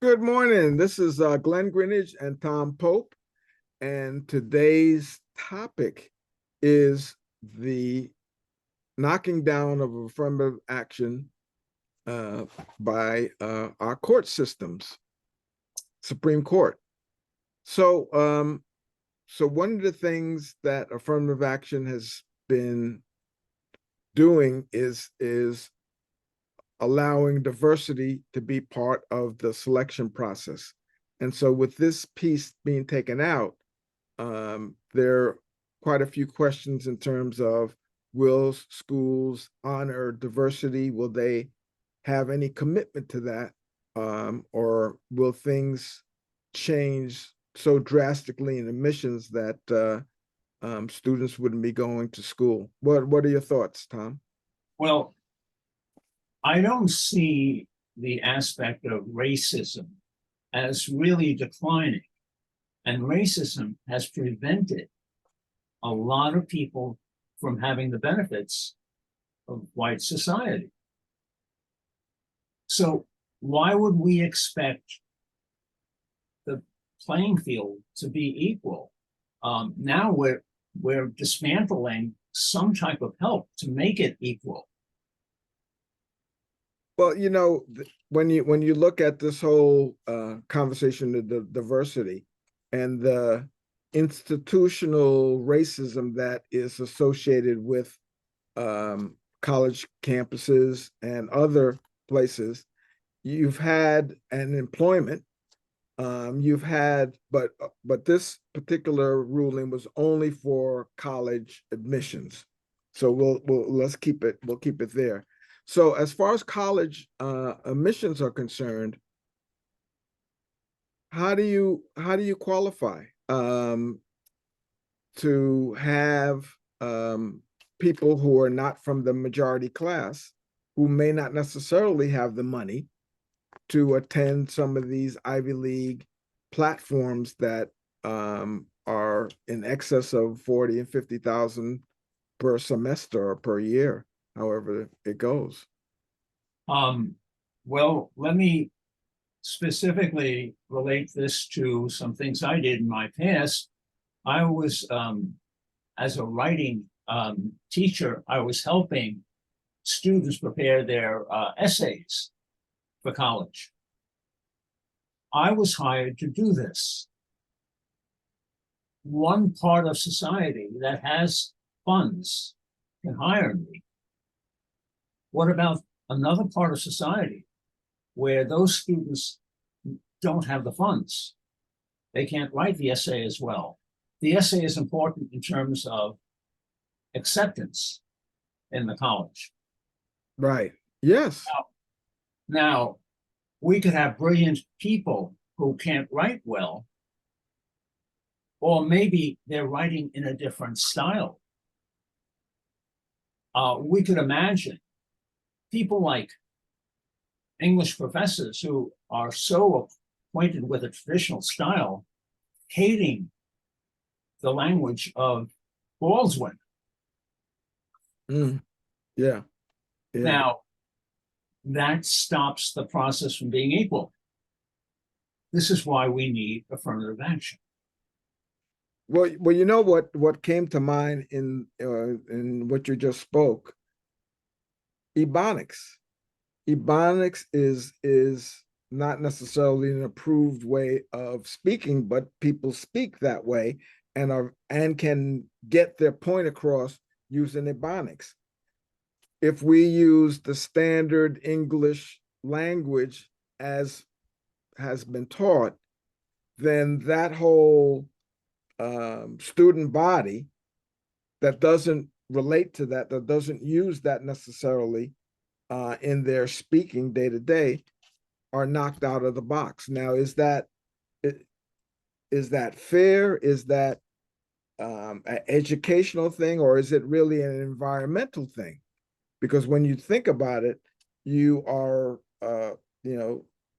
Good morning. This is Glenn Greenidge and Tom Pope, and today's topic is the knocking down of affirmative action by our court systems, Supreme Court. So, so one of the things that affirmative action has been doing is allowing diversity to be part of the selection process. And so with this piece being taken out, there are quite a few questions in terms of, will schools honor diversity? Will they have any commitment to that? Or will things change so drastically in admissions that students wouldn't be going to school? What are your thoughts, Tom? Well, I don't see the aspect of racism as really declining. And racism has prevented a lot of people from having the benefits of white society. So why would we expect the playing field to be equal? Now we're dismantling some type of help to make it equal. Well, when you look at this whole conversation of the diversity and the institutional racism that is associated with college campuses and other places, you've had an employment, you've had, but this particular ruling was only for college admissions. So we'll keep it there. So as far as college admissions are concerned, how do you qualify to have people who are not from the majority class, who may not necessarily have the money to attend some of these Ivy League platforms that are in excess of 40 and 50,000 per semester or per year, however it goes? Well, let me specifically relate this to some things I did in my past. I was, as a writing teacher, I was helping students prepare their essays for college. I was hired to do this. One part of society that has funds can hire me. What about another part of society where those students don't have the funds? They can't write the essay as well. The essay is important in terms of acceptance in the college. Right. Yes. Now, we could have brilliant people who can't write well, or maybe they're writing in a different style. We could imagine people like English professors who are so acquainted with a traditional style hating the language of Baldwin. Yeah. Yeah. Now, that stops the process from being equal. This is why we need affirmative action. Well, you know what came to mind in what you just spoke? Ebonics. Ebonics is not necessarily an approved way of speaking, but people speak that way and can get their point across using Ebonics. If we use the standard English language as has been taught, then that whole student body that doesn't relate to that doesn't use that necessarily in their speaking day to day, are knocked out of the box. Now, is that fair? Is that an educational thing, or is it really an environmental thing? Because when you think about it, you are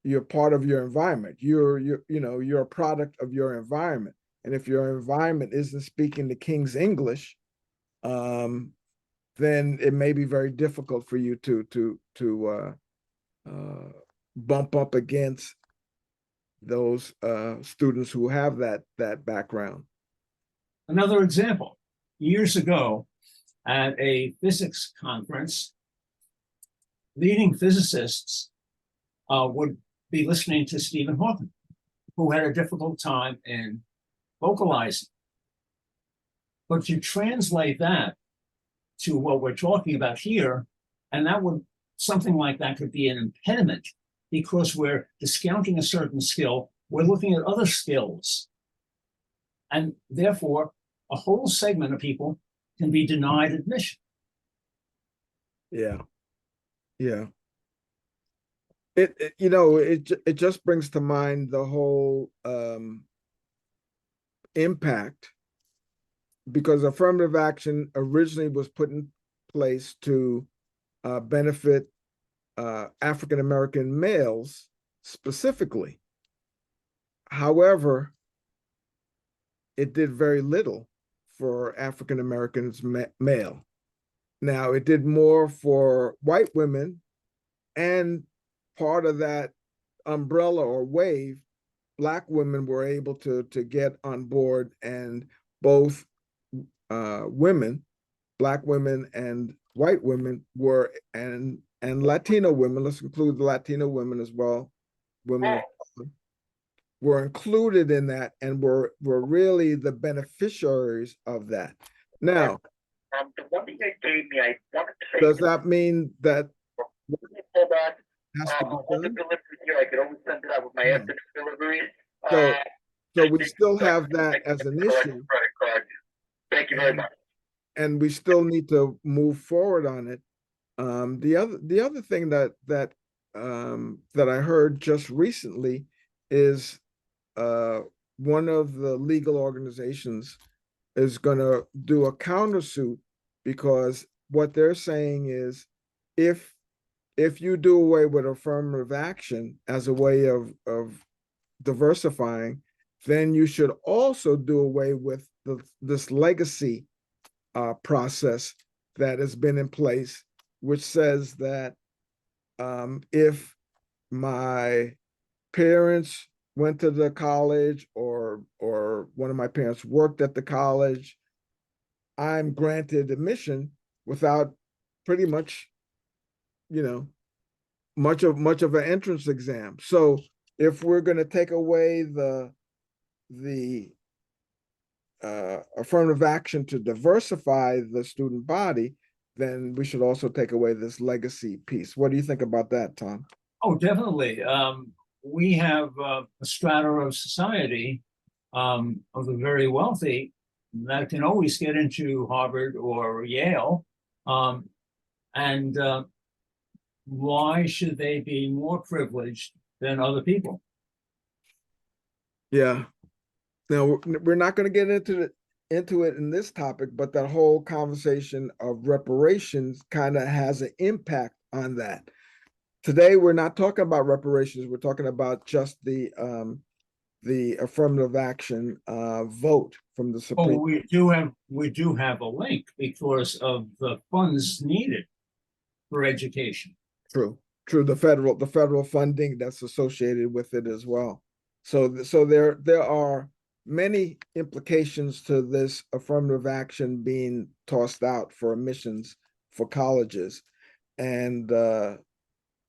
you're part of your environment. You're a product of your environment. And if your environment isn't speaking the King's English, then it may be very difficult for you to bump up against those students who have that background. Another example, years ago at a physics conference, leading physicists would be listening to Stephen Hawking, who had a difficult time in vocalizing. But you translate that to what we're talking about here, and that would, something like that could be an impediment because we're discounting a certain skill, we're looking at other skills. And therefore, a whole segment of people can be denied admission. Yeah. Yeah. It just brings to mind the whole impact, because affirmative action originally was put in place to benefit African American males specifically. However, it did very little for African Americans male. Now, it did more for white women, and part of that umbrella or wave, Black women were able to get on board, and both women, Black women and white women were, and Latino women, let's include the Latino women as well, women of color, were included in that and were really the beneficiaries of that. Now, the one thing they gave me, I wanted to say, does that mean that hold on, has to be on the done? delivery here, I could always send it out with my Yeah. afternoon deliveries. So we still have that as an issue, Credit card. Thank you very much. and we still need to move forward on it. The other thing that I heard just recently is one of the legal organizations is going to do a countersuit, because what they're saying is, if you do away with affirmative action as a way of diversifying, then you should also do away with this legacy process that has been in place, which says that if my parents went to the college, or one of my parents worked at the college, I'm granted admission without pretty much, much of an entrance exam. So if we're going to take away the affirmative action to diversify the student body, then we should also take away this legacy piece. What do you think about that, Tom? Oh, definitely. We have a strata of society of the very wealthy that can always get into Harvard or Yale. And why should they be more privileged than other people? Yeah. Now, we're not going to get into it in this topic, but that whole conversation of reparations kind of has an impact on that. Today, we're not talking about reparations. We're talking about just the affirmative action vote from the Supreme. Oh, we do have a link because of the funds needed for education. True. The federal funding that's associated with it as well. So there are many implications to this affirmative action being tossed out for admissions for colleges, and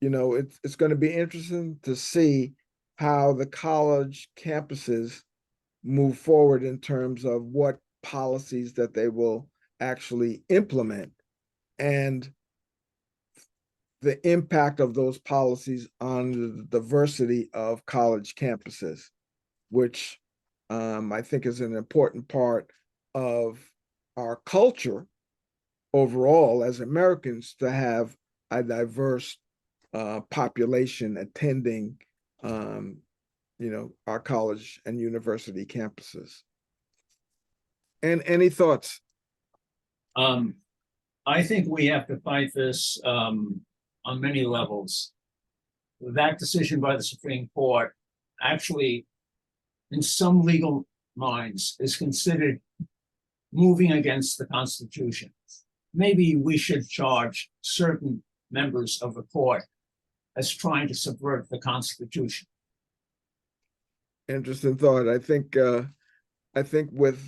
it's going to be interesting to see how the college campuses move forward in terms of what policies that they will actually implement, and the impact of those policies on the diversity of college campuses, which I think is an important part of our culture overall as Americans, to have a diverse population attending, our college and university campuses. And any thoughts? I think we have to fight this on many levels. That decision by the Supreme Court actually, in some legal minds, is considered moving against the Constitution. Maybe we should charge certain members of the court as trying to subvert the Constitution. Interesting thought. I think with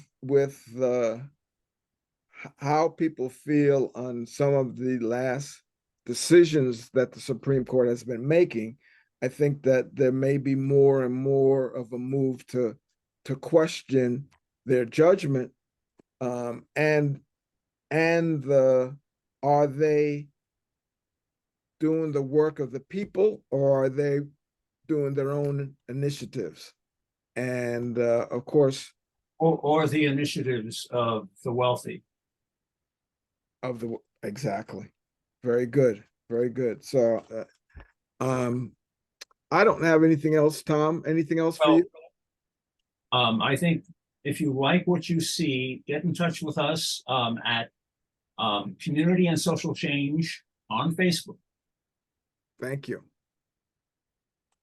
how people feel on some of the last decisions that the Supreme Court has been making, I think that there may be more and more of a move to question their judgment, and are they doing the work of the people, or are they doing their own initiatives? And of course, or the initiatives of the wealthy. exactly. Very good, very good. So I don't have anything else. Tom, anything else for Well, you? I think if you like what you see, get in touch with us at Community and Social Change on Facebook. Thank you.